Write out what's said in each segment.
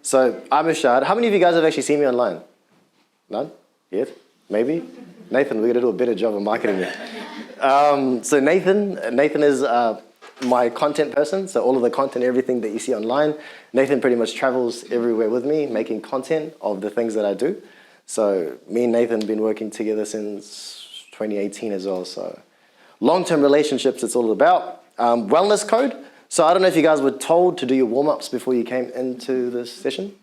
So I'm Irshad. How many of you guys have actually seen me online? None? Yet? Maybe? Nathan, we're going to do a better job of marketing it. So Nathan is my content person. So all of the content, everything that you see online, Nathan pretty much travels everywhere with me, making content of the things that I do. So me and Nathan have been working together since 2018 as well. So long-term relationships, it's all about. Wellness code. So I don't know if you guys were told to do your warm-ups before you came into this session.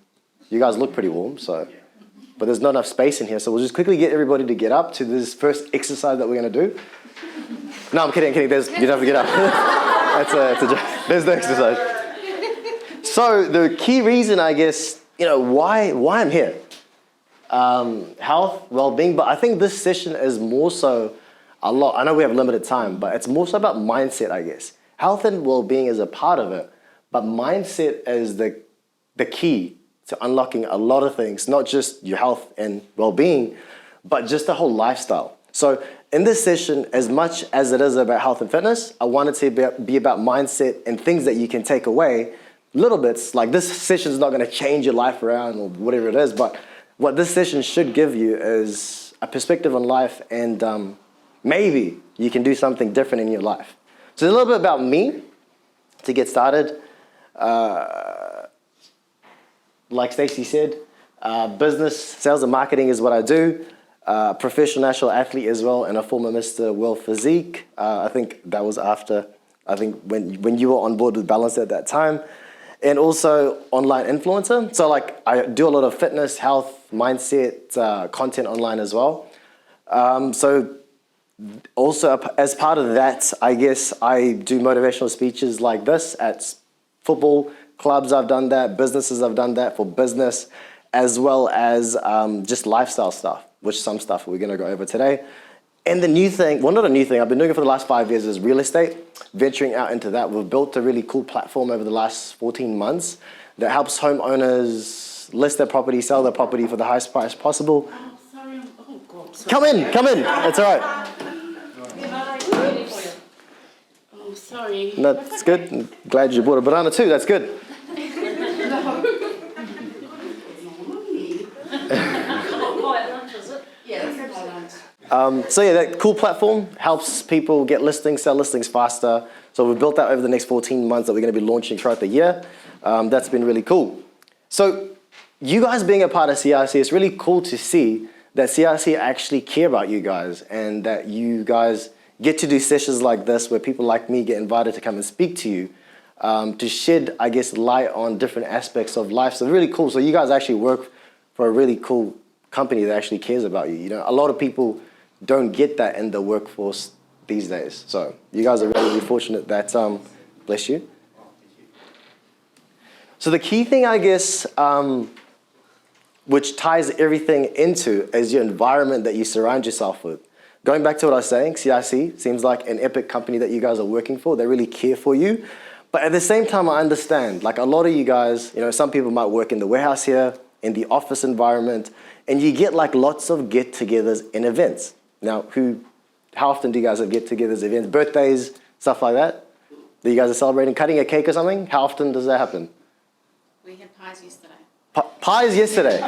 You guys look pretty warm, so. But there's not enough space in here, so we'll just quickly get everybody to get up to this first exercise that we're going to do. No, I'm kidding. You don't have to get up. That's a joke. There's the exercise. So the key reason, I guess, why I'm here. Health, well-being, but I think this session is more so a lot. I know we have limited time, but it's more so about mindset, I guess. Health and well-being is a part of it, but mindset is the key to unlocking a lot of things, not just your health and well-being, but just the whole lifestyle. So in this session, as much as it is about health and fitness, I wanted to be about mindset and things that you can take away, little bits. Like this session is not going to change your life around or whatever it is, but what this session should give you is a perspective on life, and maybe you can do something different in your life. So a little bit about me to get started. Like Stacey said, business, sales and marketing is what I do. Professional national athlete as well, and a former Mr. World Physique. I think that was after, when you were on board with Balance at that time. And also online influencer. So like I do a lot of fitness, health, mindset, content online as well. So also as part of that, I guess I do motivational speeches like this at football clubs. I've done that, businesses I've done that for business, as well as just lifestyle stuff, which some stuff we're gonna go over today. And the new thing, well, not a new thing, I've been doing it for the last 5 years, is real estate, venturing out into that. We've built a really cool platform over the last 14 months that helps homeowners list their property, sell their property for the highest price possible. Oh, sorry. Oh, God. Sorry. Come in, it's all right. Oh, sorry. No, that's good. I'm glad you bought a banana too, that's good. So yeah, that cool platform helps people get listings, sell listings faster. So we've built that over the next 14 months that we're going to be launching throughout the year. That's been really cool. So you guys being a part of CRC, it's really cool to see that CRC actually care about you guys, and that you guys get to do sessions like this where people like me get invited to come and speak to you, to shed, I guess, light on different aspects of life. So really cool. So you guys actually work for a really cool company that actually cares about you. A lot of people don't get that in the workforce these days. So you guys are really fortunate that, bless you. So the key thing, I guess, which ties everything into is your environment that you surround yourself with. Going back to what I was saying, CRC seems like an epic company that you guys are working for. They really care for you. But at the same time, I understand, like a lot of you guys, some people might work in the warehouse here, in the office environment, and you get like lots of get-togethers and events. Now, how often do you guys have get-togethers, events, birthdays, stuff like that? That you guys are celebrating, cutting a cake or something? How often does that happen? We had pies yesterday. Pies yesterday.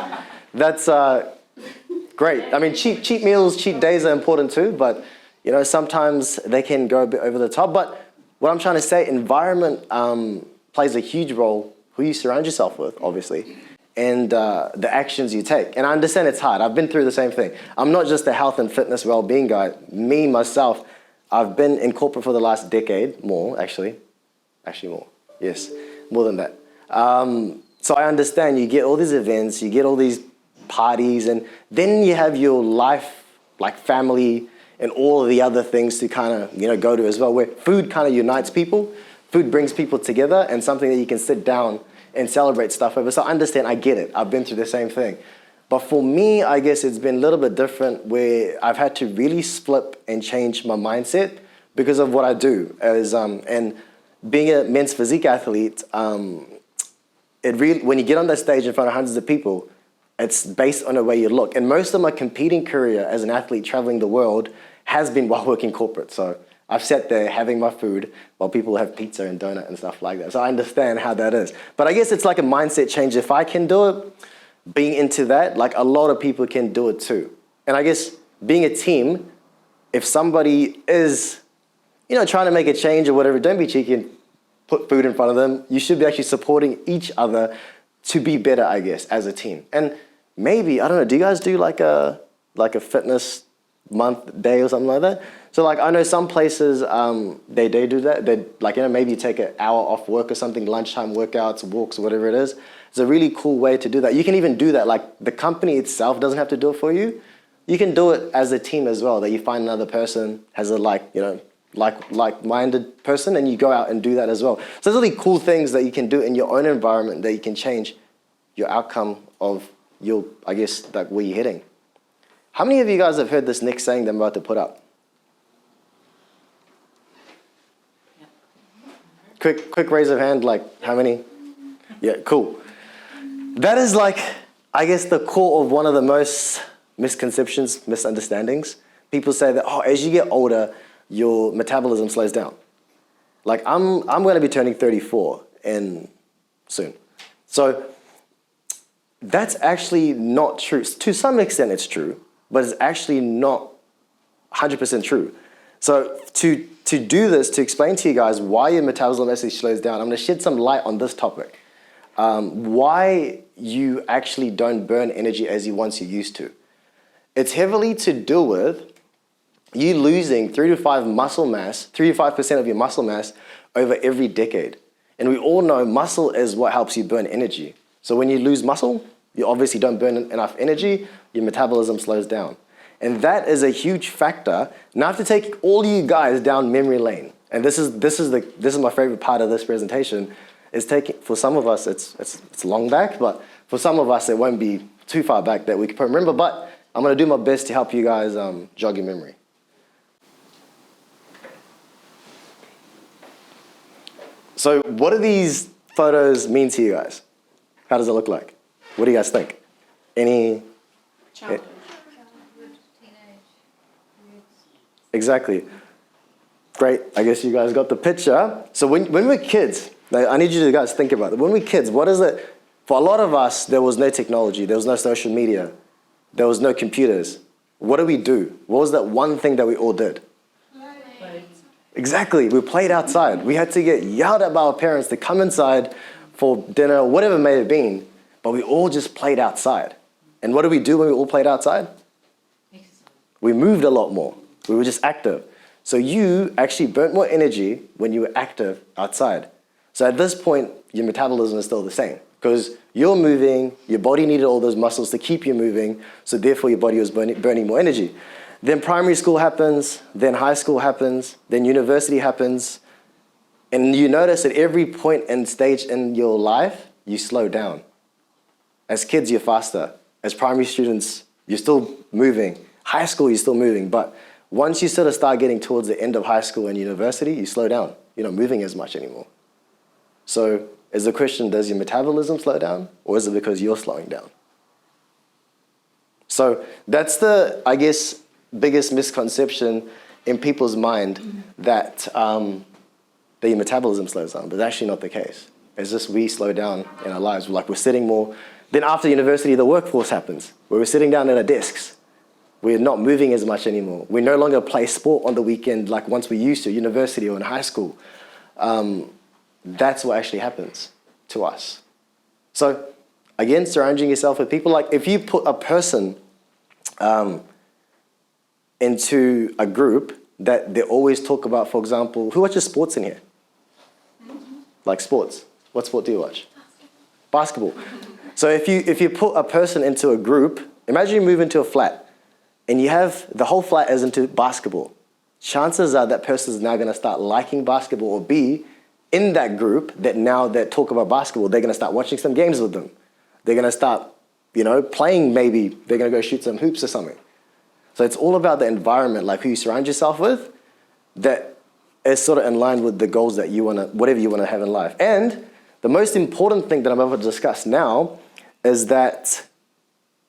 That's great. I mean, cheap meals, cheat days are important too, but sometimes they can go a bit over the top. But what I'm trying to say, environment plays a huge role, who you surround yourself with, obviously, and the actions you take. And I understand it's hard. I've been through the same thing. I'm not just a health and fitness well-being guy. Me, myself, I've been in corporate for the last decade, more actually more, yes, more than that. So I understand you get all these events, you get all these parties, and then you have your life, like family, and all of the other things to kind of go to as well, where food kind of unites people. Food brings people together, and something that you can sit down and celebrate stuff over. So I understand, I get it. I've been through the same thing. But for me, I guess it's been a little bit different, where I've had to really split and change my mindset because of what I do. And being a men's physique athlete, it really, when you get on that stage in front of hundreds of people, it's based on the way you look. And most of my competing career as an athlete traveling the world has been while working corporate. So I've sat there having my food while people have pizza and donut and stuff like that. So I understand how that is. But I guess it's like a mindset change. If I can do it, being into that, like a lot of people can do it too. And I guess being a team, if somebody is, trying to make a change or whatever, don't be cheeky and put food in front of them. You should be actually supporting each other to be better, I guess, as a team. And maybe, I don't know, do you guys do like a fitness month, day or something like that? So like, I know some places, they do that. They like, maybe you take an hour off work or something, lunchtime workouts, walks, whatever it is. It's a really cool way to do that. You can even do that. Like the company itself doesn't have to do it for you. You can do it as a team as well, that you find another person has a like-minded person and you go out and do that as well. So there's really cool things that you can do in your own environment that you can change your outcome of your, I guess, like where you're heading. How many of you guys have heard this next saying that I'm about to put up? Quick raise of hand, like how many? Yeah, cool. That is like, I guess, the core of one of the most misconceptions, misunderstandings. People say that, as you get older, your metabolism slows down. Like I'm going to be turning 34 soon. So that's actually not true. To some extent it's true, but it's actually not 100% true. So to do this, to explain to you guys why your metabolism actually slows down, I'm going to shed some light on this topic. Why you actually don't burn energy as you once you used to. It's heavily to do with you losing 3 to 5% of your muscle mass over every decade. And we all know muscle is what helps you burn energy. So when you lose muscle, you obviously don't burn enough energy, your metabolism slows down. And that is a huge factor. Now I have to take all you guys down memory lane. And this is my favorite part of this presentation, is for some of us, it's long back, but for some of us, it won't be too far back that we can remember, but I'm going to do my best to help you guys jog your memory. So what do these photos mean to you guys? How does it look like? What do you guys think? Any? Childhood. Exactly. Great. I guess you guys got the picture. So when we're kids, I need you to guys think about it. When we're kids, what is it? For a lot of us, there was no technology. There was no social media. There was no computers. What do we do? What was that one thing that we all did? Play. Exactly. We played outside. We had to get yelled at by our parents to come inside for dinner, whatever it may have been. But we all just played outside. And what did we do when we all played outside? We moved a lot more. We were just active. So you actually burnt more energy when you were active outside. So at this point, your metabolism is still the same because you're moving, your body needed all those muscles to keep you moving, so therefore your body was burning more energy. Then primary school happens, then high school happens, then university happens, and you notice at every point and stage in your life, you slow down. As kids, you're faster. As primary students, you're still moving. High school, you're still moving, but once you sort of start getting towards the end of high school and university, you slow down. You're not moving as much anymore. So is the question, does your metabolism slow down, or is it because you're slowing down? So that's the, I guess, biggest misconception in people's mind that your metabolism slows down, but it's actually not the case. It's just we slow down in our lives. We're sitting more. Then after university, the workforce happens, where we're sitting down at our desks. We're not moving as much anymore. We no longer play sport on the weekend like once we used to, university or in high school. That's what actually happens to us. So again, surrounding yourself with people, like if you put a person into a group that they always talk about, for example, who watches sports in here? Like sports. What sport do you watch? Basketball. So if you put a person into a group, imagine you move into a flat and you have the whole flat is into basketball. Chances are that person is now going to start liking basketball or be in that group that talk about basketball. They're going to start watching some games with them. They're going to start, playing maybe. They're going to go shoot some hoops or something. So it's all about the environment, like who you surround yourself with, that is sort of in line with the goals that you want to, whatever you want to have in life. And the most important thing that I'm about to discuss now is that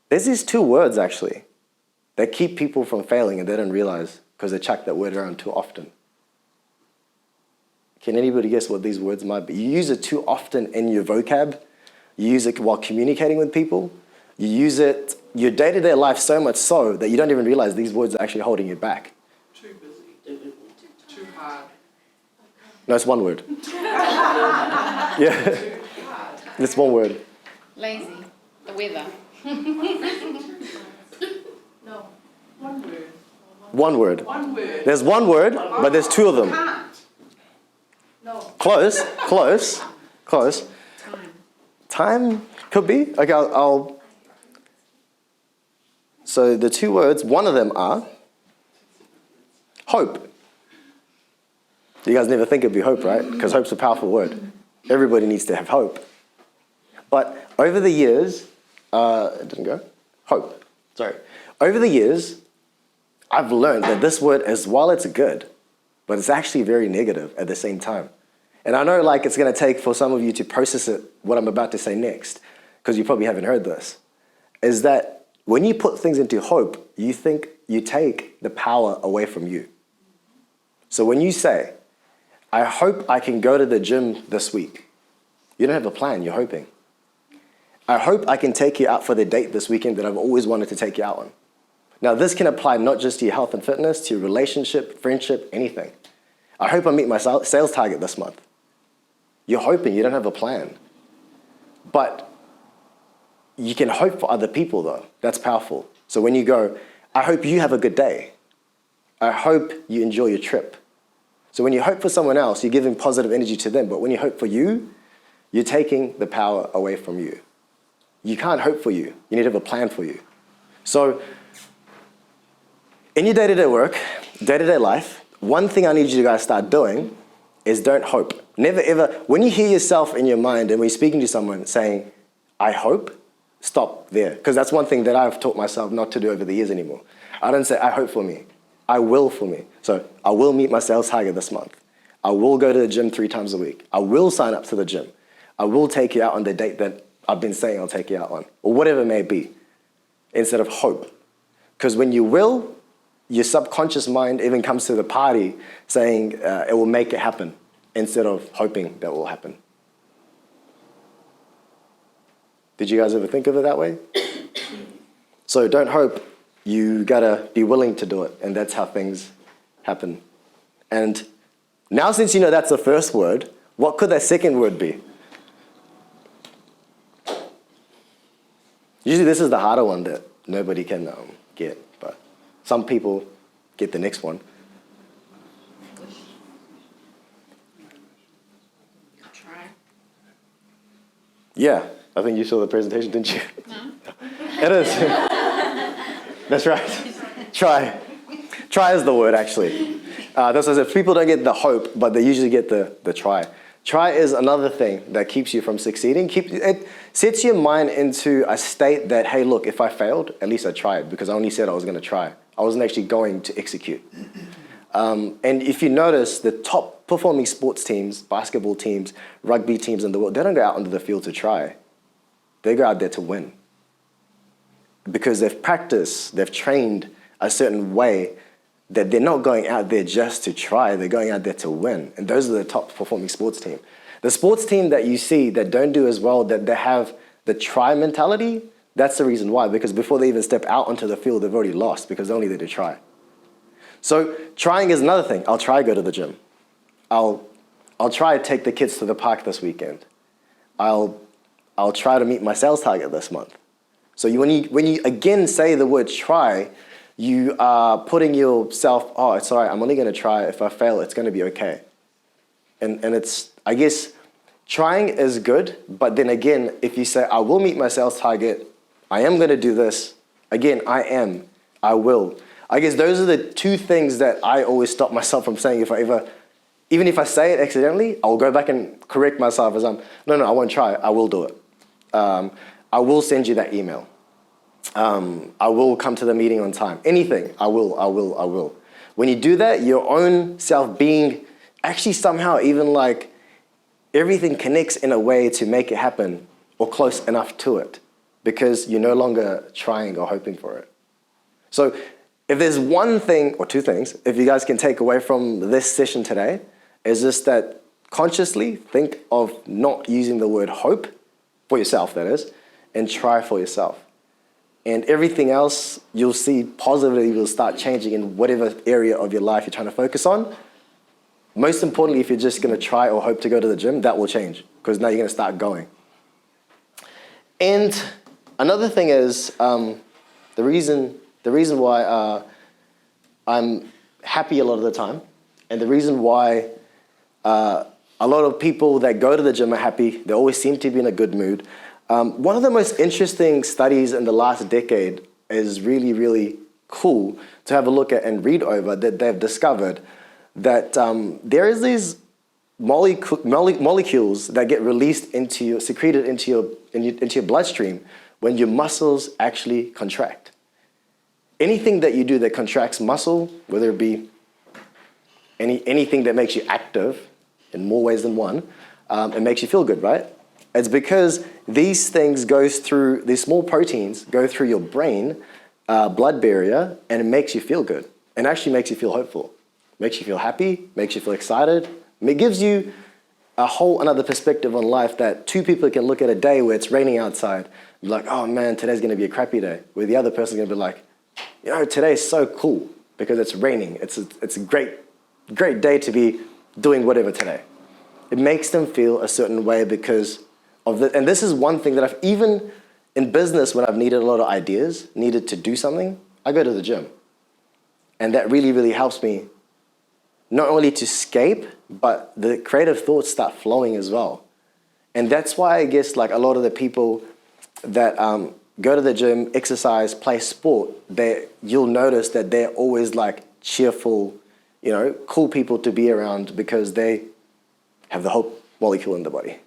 there's these two words actually that keep people from failing and they don't realize because they chuck that word around too often. Can anybody guess what these words might be? You use it too often in your vocab. You use it while communicating with people. You use it your day-to-day life so much so that you don't even realize these words are actually holding you back. Too busy. Too hard. No, it's one word. Yeah, it's one word. Lazy. The weather. No. One word. One word. One word. There's one word, but there's two of them. Can't. No. Close, close, close. Time could be. Okay, I'll. So the two words, one of them are hope. You guys never think it'd be hope, right? Because hope's a powerful word. Everybody needs to have hope. But over the years, it didn't go. Hope. Sorry. Over the years, I've learned that this word, as while it's good, but it's actually very negative at the same time. And I know like it's going to take for some of you to process it, what I'm about to say next, because you probably haven't heard this, is that when you put things into hope, you think you take the power away from you. So when you say, I hope I can go to the gym this week, you don't have a plan, you're hoping. I hope I can take you out for the date this weekend that I've always wanted to take you out on. Now, this can apply not just to your health and fitness, to your relationship, friendship, anything. I hope I meet my sales target this month. You're hoping, you don't have a plan. But you can hope for other people, though. That's powerful. So when you go, I hope you have a good day. I hope you enjoy your trip. So when you hope for someone else, you're giving positive energy to them. But when you hope for you, you're taking the power away from you. You can't hope for you. You need to have a plan for you. So in your day-to-day work, day-to-day life, one thing I need you guys to start doing is don't hope. Never ever, when you hear yourself in your mind and when you're speaking to someone saying, I hope, stop there. Because that's one thing that I've taught myself not to do over the years anymore. I don't say, I hope for me. I will for me. So I will meet my sales target this month. I will go to the gym 3 times a week. I will sign up to the gym. I will take you out on the date that I've been saying I'll take you out on, or whatever it may be, instead of hope. Because when you will, your subconscious mind even comes to the party saying it will make it happen instead of hoping that will happen. Did you guys ever think of it that way? So don't hope, you gotta be willing to do it, and that's how things happen. And now since you know that's the first word, what could that second word be? Usually this is the harder one that nobody can get, but some people get the next one. Try. Yeah, I think you saw the presentation, didn't you? No. It is. That's right. Try. Try is the word, actually. That's as if people don't get the hope, but they usually get the try. Try is another thing that keeps you from succeeding. It sets your mind into a state that, hey, look, if I failed, at least I tried, because I only said I was going to try. I wasn't actually going to execute. And if you notice, the top performing sports teams, basketball teams, rugby teams in the world, they don't go out onto the field to try. They go out there to win. Because they've practiced, they've trained a certain way that they're not going out there just to try, they're going out there to win. And those are the top performing sports team. The sports team that you see that don't do as well, that they have the try mentality, that's the reason why. Because before they even step out onto the field, they've already lost because they're only there to try. So trying is another thing. I'll try go to the gym. I'll try to take the kids to the park this weekend. I'll try to meet my sales target this month. So when you again say the word try, you are putting yourself, oh, it's all right, I'm only going to try. If I fail, it's going to be okay. And it's, I guess, trying is good, but then again, if you say, I will meet my sales target, I am going to do this, again, I will. I guess those are the two things that I always stop myself from saying. Even if I say it accidentally, I'll go back and correct myself as no, I won't try, I will do it. I will send you that email. I will come to the meeting on time. Anything, I will. When you do that, your own self-being actually somehow even like everything connects in a way to make it happen or close enough to it because you're no longer trying or hoping for it. So if there's one thing or two things, if you guys can take away from this session today, is just that consciously think of not using the word hope, for yourself that is, and try for yourself. And everything else you'll see positively will start changing in whatever area of your life you're trying to focus on. Most importantly, if you're just going to try or hope to go to the gym, that will change because now you're going to start going. And another thing is the reason why I'm happy a lot of the time, and the reason why a lot of people that go to the gym are happy, they always seem to be in a good mood. One of the most interesting studies in the last decade is really, really cool to have a look at and read over, that they've discovered that there is these molecules that get released secreted into your bloodstream when your muscles actually contract. Anything that you do that contracts muscle, whether it be anything that makes you active in more ways than one, it makes you feel good, right? It's because these things these small proteins go through your brain, blood barrier, and it makes you feel good. And actually makes you feel hopeful. Makes you feel happy, makes you feel excited. It gives you a whole another perspective on life that two people can look at a day where it's raining outside, and be like, oh man, today's gonna be a crappy day. Where the other person's gonna be like, you know, today's so cool because it's raining. It's a great day to be doing whatever today. It makes them feel a certain way because of and this is one thing that I've, even in business, when I've needed a lot of ideas, needed to do something, I go to the gym. And that really, really helps me not only to escape, but the creative thoughts start flowing as well. And that's why I guess like a lot of the people that go to the gym, exercise, play sport, you'll notice that they're always like cheerful, you know, cool people to be around because they have the hope molecule in the body.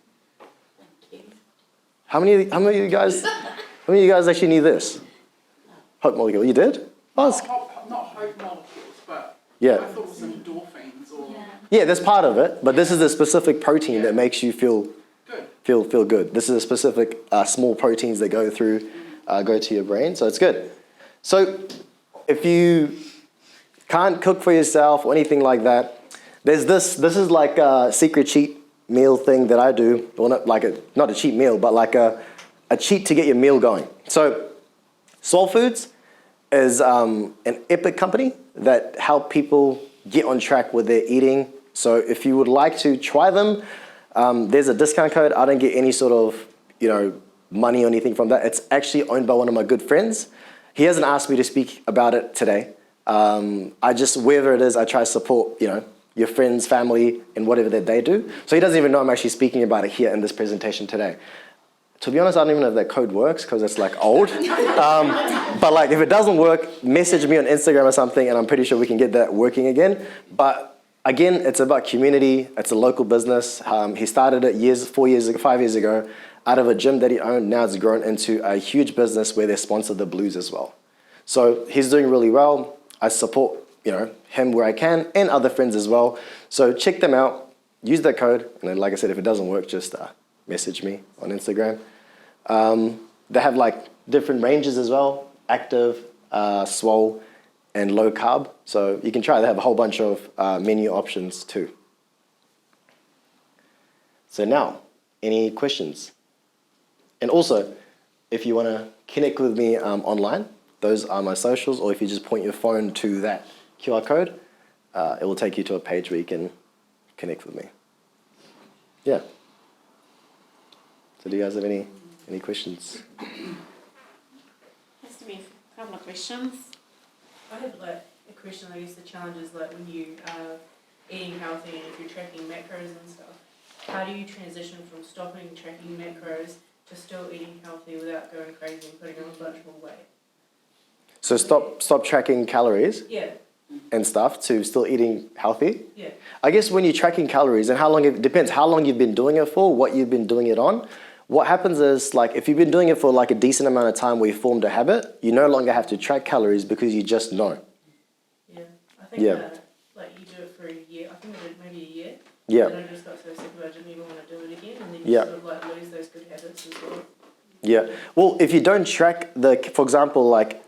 How many of you guys actually need this? Hope molecule. You did? Oh, Not hope molecules, but yeah. I thought it was endorphins or... Yeah, that's part of it, but this is a specific protein that makes you feel good. This is a specific small proteins that go to your brain, so it's good. So if you can't cook for yourself or anything like that, there's this is like a secret cheat meal thing that I do. Well, not a cheat meal, but like a cheat to get your meal going. So Soul Foods is an epic company that help people get on track with their eating. So if you would like to try them, there's a discount code. I don't get any sort of, you know, money or anything from that. It's actually owned by one of my good friends. He hasn't asked me to speak about it today. I just, wherever it is, I try to support, you know, your friends, family, and whatever that they do. So he doesn't even know I'm actually speaking about it here in this presentation today. To be honest, I don't even know if that code works because it's like old. But like if it doesn't work, message me on Instagram or something and I'm pretty sure we can get that working again. But again, it's about community. It's a local business. He started it 5 years ago out of a gym that he owned. Now it's grown into a huge business where they sponsor the Blues as well. So he's doing really well. I support, you know, him where I can and other friends as well. So check them out, use that code. And then like I said, if it doesn't work, just message me on Instagram. They have like different ranges as well, active, swole, and low carb. So you can try. They have a whole bunch of menu options too. So now, any questions? And also, if you want to connect with me online, those are my socials, or if you just point your phone to that QR code, it will take you to a page where you can connect with me. Yeah. So do you guys have any questions? Has to be a couple of questions. I have like a question. I guess the challenge is like when you are eating healthy and if you're tracking macros and stuff, how do you transition from stopping tracking macros to still eating healthy without going crazy and putting on a bunch more weight? So stop tracking calories Yeah. and stuff to still eating healthy? Yeah. I guess when you're tracking calories and it depends how long you've been doing it for, what you've been doing it on. What happens is, like, if you've been doing it for like a decent amount of time where you formed a habit, you no longer have to track calories because you just know. Yeah. I think like you do it for a year. I think I did maybe a year. Yeah. And I just got so sick of it, I didn't even want to do it again. And then Yeah. you sort of like lose those good habits as well. Yeah. Well, if you don't track for example, like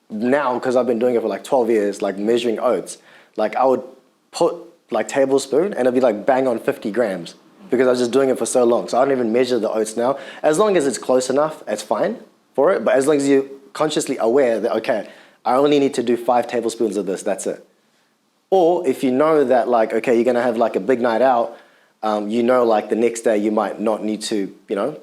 now, because I've been doing it for like 12 years, like measuring oats, like I would put like tablespoon, and it'll be like bang on 50 grams because I was just doing it for so long. So I don't even measure the oats now. As long as it's close enough, it's fine for it. But as long as you're consciously aware that, okay, I only need to do 5 tablespoons of this, that's it. Or if you know that like, okay, you're gonna have like a big night out, you know like the next day you might not need to, you know,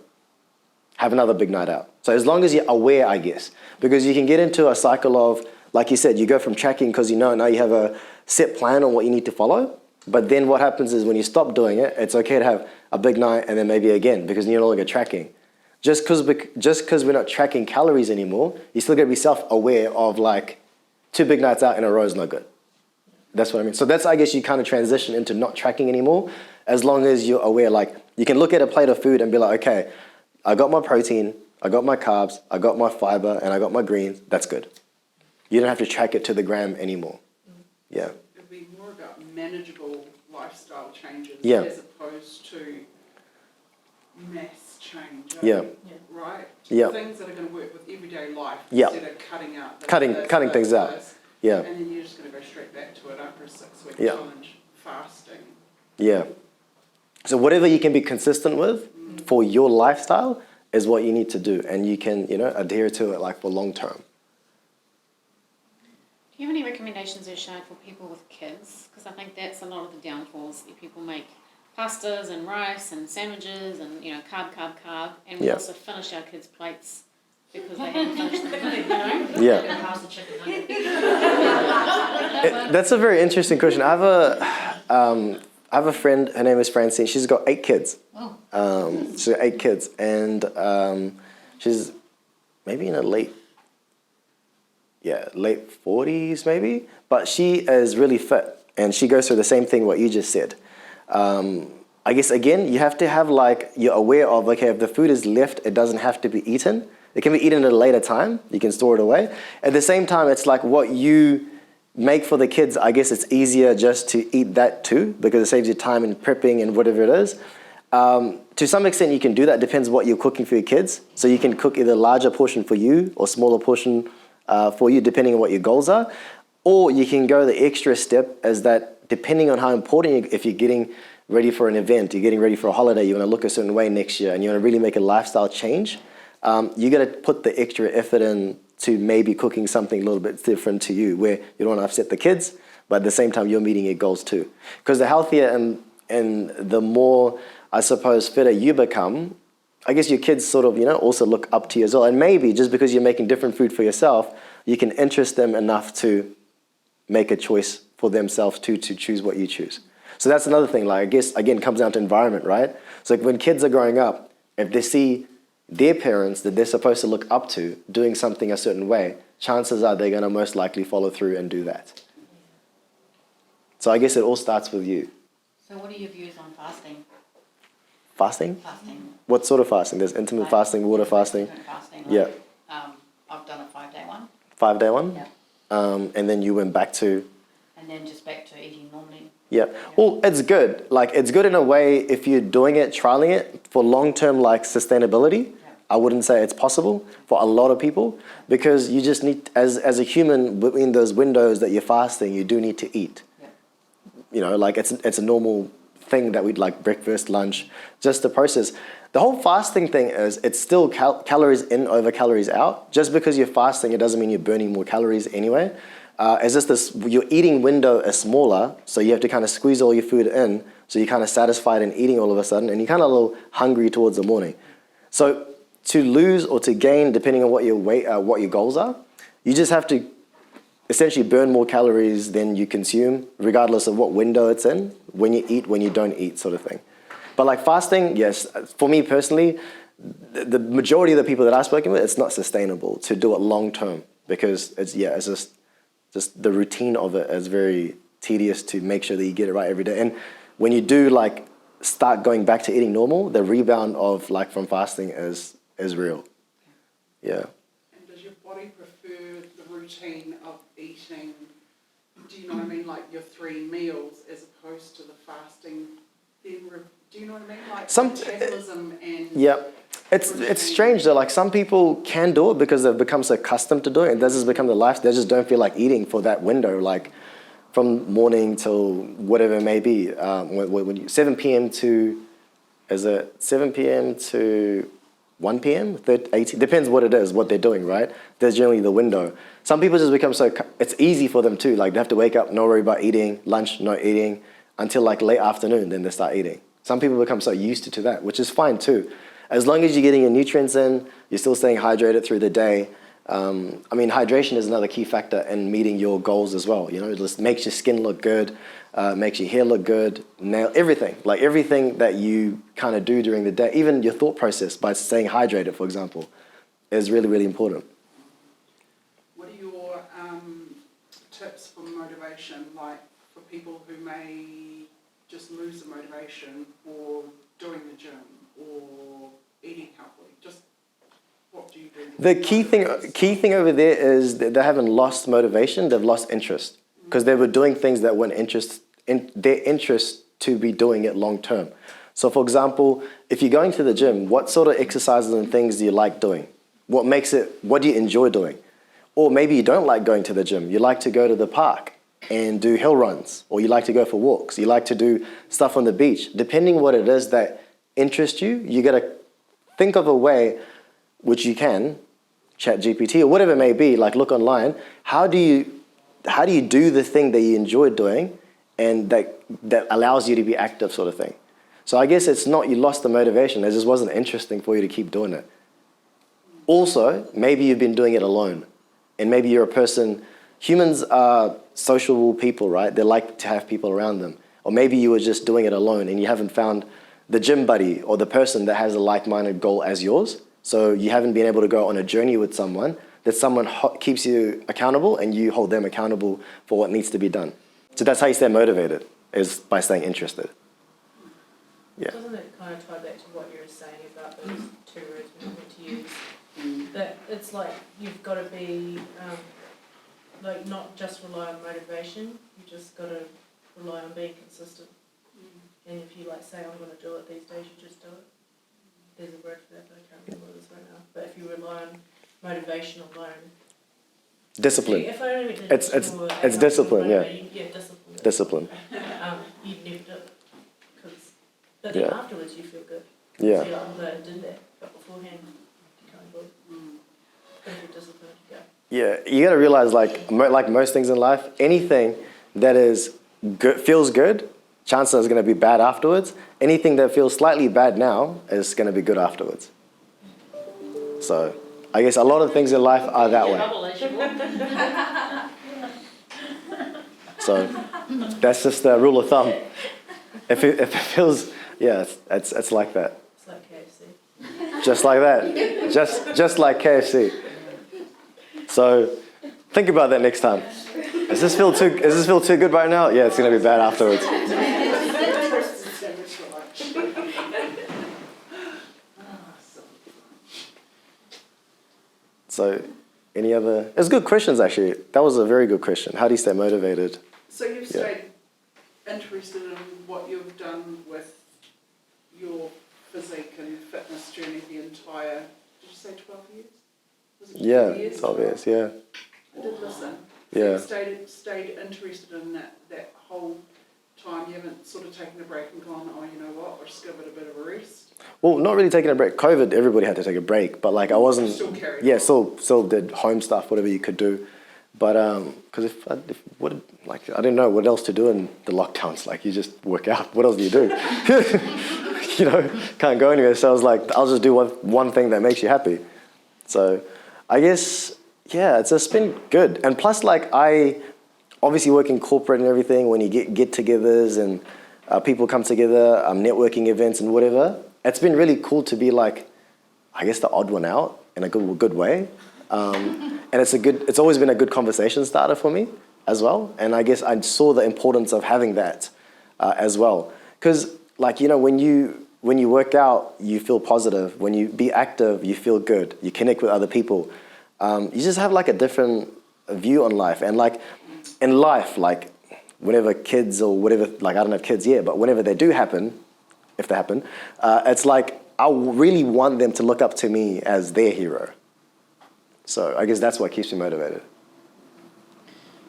have another big night out. So as long as you're aware, I guess, because you can get into a cycle of, like you said, you go from tracking because you know now you have a set plan on what you need to follow. But then what happens is when you stop doing it, it's okay to have a big night and then maybe again because you're no longer tracking. Just because we're not tracking calories anymore, you still got to be self-aware of like 2 big nights out in a row is not good. That's what I mean. So that's, I guess, you kind of transition into not tracking anymore as long as you're aware. Like you can look at a plate of food and be like, okay, I got my protein, I got my carbs, I got my fiber, and I got my greens. That's good. You don't have to track it to the gram anymore. Yeah. It'd be more about manageable lifestyle changes Yeah. as opposed to mass change. Yeah. Right? Yeah. Things that are going to work with everyday life Yeah. instead of cutting out this, Cutting things out. this. Yeah. And then you're just going to go straight back to it after a 6-week Yeah. challenge, fasting. Yeah. So whatever you can be consistent with for your lifestyle is what you need to do, and you can, you know, adhere to it like for long term. Do you have any recommendations, Irshad, for people with kids? Because I think that's a lot of the downfalls. People make pastas and rice and sandwiches and, you know, carb, and we Yeah. also finish our kids' plates because they haven't finished them, you know? Yeah. How's the chicken nugget? That's a very interesting question. I have a friend, her name is Francine. She's got 8 kids. Oh. She's got 8 kids, and she's maybe in her late 40s maybe, but she is really fit, and she goes through the same thing what you just said. I guess, again, you have to have like, you're aware of, okay, if the food is left, it doesn't have to be eaten. It can be eaten at a later time. You can store it away. At the same time, it's like what you make for the kids, I guess it's easier just to eat that too, because it saves you time in prepping and whatever it is. To some extent, you can do that. Depends what you're cooking for your kids. So you can cook either a larger portion for you or smaller portion for you, depending on what your goals are. Or you can go the extra step as that, depending on how important, if you're getting ready for an event, you're getting ready for a holiday, you want to look a certain way next year, and you want to really make a lifestyle change, you got to put the extra effort in to maybe cooking something a little bit different to you, where you don't want to upset the kids, but at the same time, you're meeting your goals too. Because the healthier and the more, I suppose, fitter you become, I guess your kids sort of, you know, also look up to you as well. And maybe just because you're making different food for yourself, you can interest them enough to make a choice for themselves too, to choose what you choose. So that's another thing, like, I guess, again, comes down to environment, right? So like when kids are growing up, if they see their parents that they're supposed to look up to doing something a certain way, chances are they're going to most likely follow through and do that. So I guess it all starts with you. So what are your views on fasting? Fasting? Fasting. What sort of fasting? There's intermittent fasting, water fasting. Fasting. Yeah. I've done a 5-day one. 5-day one? Yeah. And then you went back to... And then just back to eating normally. Yeah. Well, it's good. Like, it's good in a way if you're doing it, trialing it for long-term, like, sustainability. Yeah. I wouldn't say it's possible for a lot of people because you just need, as a human, between those windows that you're fasting, you do need to eat. Yeah. You know, like, it's a normal thing that we'd like breakfast, lunch, just the process. The whole fasting thing is it's still calories in over calories out. Just because you're fasting, it doesn't mean you're burning more calories anyway. It's just this, your eating window is smaller, so you have to kind of squeeze all your food in, so you're kind of satisfied and eating all of a sudden, and you're kind of a little hungry towards the morning. So to lose or to gain, depending on what your weight, what your goals are, you just have to essentially burn more calories than you consume, regardless of what window it's in, when you eat, when you don't eat, sort of thing. But like fasting, yes, for me personally, the majority of the people that I've spoken with, it's not sustainable to do it long term because it's just the routine of it is very tedious to make sure that you get it right every day. And when you do like start going back to eating normal, the rebound of like from fasting is real. Yeah. And does your body prefer the routine of eating, do you know what I mean, like your 3 meals as opposed to the fasting? Then do you know what I mean? Like metabolism and... Yeah. It's strange though, like some people can do it because they've become so accustomed to doing it. It does just become their life. They just don't feel like eating for that window. Like from morning till whatever it may be. 7 p.m. to, is it 7 p.m. to 1 p.m., 18, depends what it is, what they're doing, right? There's generally the window. Some people just become so, it's easy for them too. Like they have to wake up, no worry about eating, lunch, no eating, until like late afternoon, then they start eating. Some people become so used to that, which is fine too. As long as you're getting your nutrients in, you're still staying hydrated through the day. I mean, hydration is another key factor in meeting your goals as well. You know, it just makes your skin look good, makes your hair look good, everything. Like everything that you kind of do during the day, even your thought process by staying hydrated, for example, is really, really important. What are your tips for motivation, like for people who may just lose the motivation for doing the gym or eating healthily? Just what do you do? The key thing over there is that they haven't lost motivation, they've lost interest. Because they were doing things that weren't their interest to be doing it long term. So for example, if you're going to the gym, what sort of exercises and things do you like doing? What do you enjoy doing? Or maybe you don't like going to the gym. You like to go to the park and do hill runs, or you like to go for walks. You like to do stuff on the beach. Depending what it is that interests you, you got to think of a way which you can, chat GPT or whatever it may be, like look online. How do you do the thing that you enjoy doing and that allows you to be active, sort of thing? So I guess it's not you lost the motivation, it just wasn't interesting for you to keep doing it. Also, maybe you've been doing it alone, and maybe you're a person, humans are social people, right? They like to have people around them. Or maybe you were just doing it alone and you haven't found the gym buddy or the person that has a like-minded goal as yours. So you haven't been able to go on a journey with someone, that someone keeps you accountable and you hold them accountable for what needs to be done. So that's how you stay motivated, is by staying interested. Yeah. Doesn't it kind of tie back to what you were saying about those two words we're not meant to use? That it's like you've got to be, like not just rely on motivation, you just got to rely on being consistent. And if you like say, I'm going to do it these days, you just do it. There's a word for that, but I can't remember what it is right now. But if you rely on motivation alone. Discipline. If I don't It's discipline, yeah. Yeah, discipline. Discipline. You'd never do it. But then Yeah. afterwards you feel good. Yeah. So you're like, I'm glad I did that. But beforehand, you can't do it. But if you're disciplined, you go. Yeah, you got to realize, like most things in life, anything that is good, feels good, chances is going to be bad afterwards. Anything that feels slightly bad now is going to be good afterwards. So I guess a lot of things in life are that way. So that's just the rule of thumb. If it feels, yeah, it's like that. It's like KFC. Just like that. Just like KFC. So think about that next time. Does this feel too good right now? Yeah, it's going to be bad afterwards. So any other, it's good questions actually. That was a very good question. How do you stay motivated? So you've stayed interested in what you've done with your physique and fitness journey the entire, did you say 12 years? Was it 12 years? 12 years, yeah. I did listen. Yeah. So you stayed interested in that whole time. You haven't sort of taken a break and gone, oh, you know what, I'll just give it a bit of a rest. Well, not really taking a break. COVID, everybody had to take a break, but like I wasn't. Still carried Yeah, on. still did home stuff, whatever you could do. But because I didn't know what else to do in the lockdowns. Like you just work out. What else do you do? You know, can't go anywhere. So I was like, I'll just do one thing that makes you happy. So I guess, yeah, it's just been good. And plus, like I obviously work in corporate and everything. When you get-togethers and people come together, networking events and whatever. It's been really cool to be like, I guess the odd one out in a good way. And it's always been a good conversation starter for me as well. And I guess I saw the importance of having that as well. Because like, you know, when you work out, you feel positive. When you be active, you feel good. You connect with other people. You just have like a different view on life. And like in life, like whenever kids or whatever, like I don't have kids yet, but whenever they do happen, if they happen, it's like I really want them to look up to me as their hero. So I guess that's what keeps me motivated.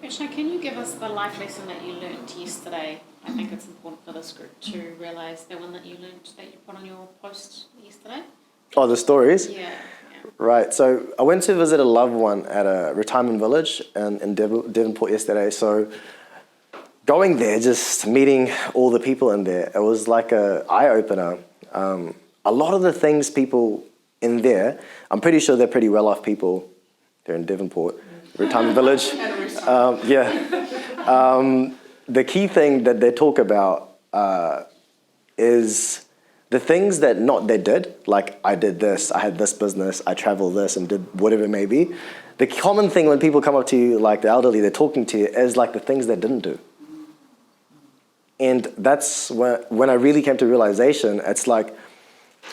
Irshad, can you give us the life lesson that you learnt yesterday? I think it's important for this group to realise the one that you learnt that you put on your post yesterday. Oh, the stories? Yeah. Right, so I went to visit a loved one at a retirement village in Devonport yesterday. So going there, just meeting all the people in there, it was like a eye-opener. A lot of the things people in there, I'm pretty sure they're pretty well-off people. They're in Devonport, retirement village. The key thing that they talk about is the things that not they did, like I did this, I had this business, I traveled this and did whatever it may be. The common thing when people come up to you, like the elderly, they're talking to you, is like the things they didn't do. And that's when I really came to realization, it's like,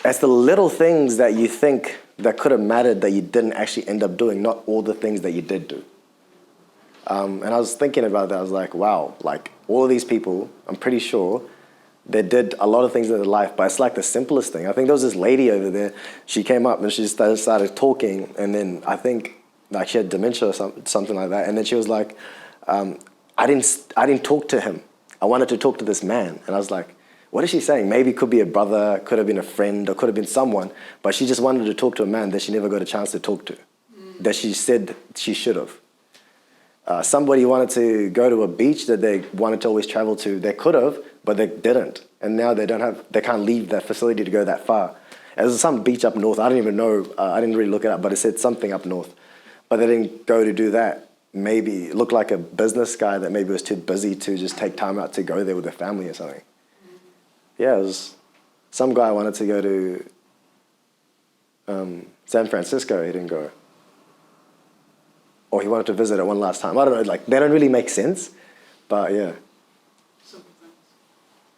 it's the little things that you think that could have mattered that you didn't actually end up doing, not all the things that you did do. And I was thinking about that, I was like, wow, like all of these people, I'm pretty sure, they did a lot of things in their life, but it's like the simplest thing. I think there was this lady over there, she came up and she started talking, and then I think like she had dementia or something like that, and then she was like, I didn't talk to him. I wanted to talk to this man. And I was like, what is she saying? Maybe it could be a brother, could have been a friend, or could have been someone, but she just wanted to talk to a man that she never got a chance to talk to, that she said she should have. Somebody wanted to go to a beach that they wanted to always travel to. They could have, but they didn't. And now they can't leave that facility to go that far. And there's some beach up north. I don't even know. I didn't really look it up, but it said something up north. But they didn't go to do that. Maybe it looked like a business guy that maybe was too busy to just take time out to go there with their family or something. Yeah, it was some guy wanted to go to San Francisco. He didn't go. Or he wanted to visit it one last time. I don't know, like, they don't really make sense, but yeah. Simple things.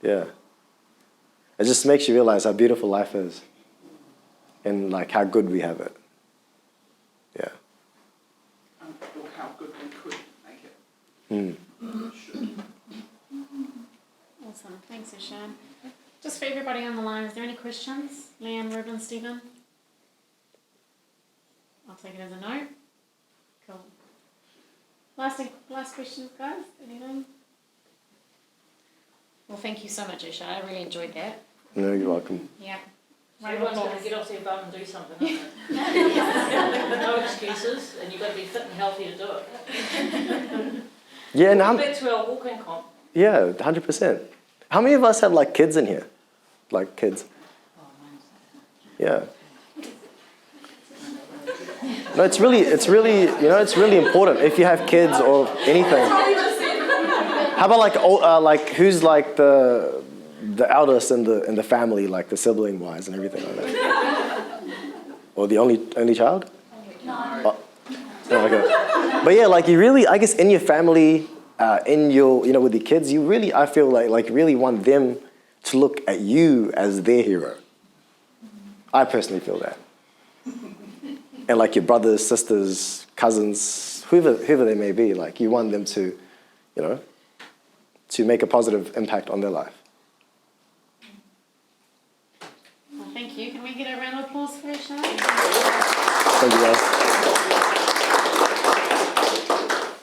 Yeah. It just makes you realize how beautiful life is and like how good we have it. Yeah. Or how good we could make it. Should. Awesome. Thanks, Irshad. Just for everybody on the line, is there any questions? Leanne, Ruben, Stephen? I'll take it as a no. Cool. Last questions, guys? Anything? Well, thank you so much, Irshad. I really enjoyed that. No, you're welcome. Yeah. So everyone's got to get off their bum and do something, aren't they? No excuses, and you've got to be fit and healthy to do it. Yeah, and Back to our walking comp. yeah, 100%. How many of us have like kids in here? Like kids? Yeah. No, it's really, it's really important if you have kids or anything. How about like who's like the eldest in the family, like the sibling wise and everything like that? Or the only child? No. Oh, okay. But yeah, like you really, I guess in your family, in your, with your kids, you really, I feel like really want them to look at you as their hero. I personally feel that. And like your brothers, sisters, cousins, whoever they may be, like you want them to, to make a positive impact on their life. Well, thank you. Can we get a round of applause for Irshad? Thank you guys.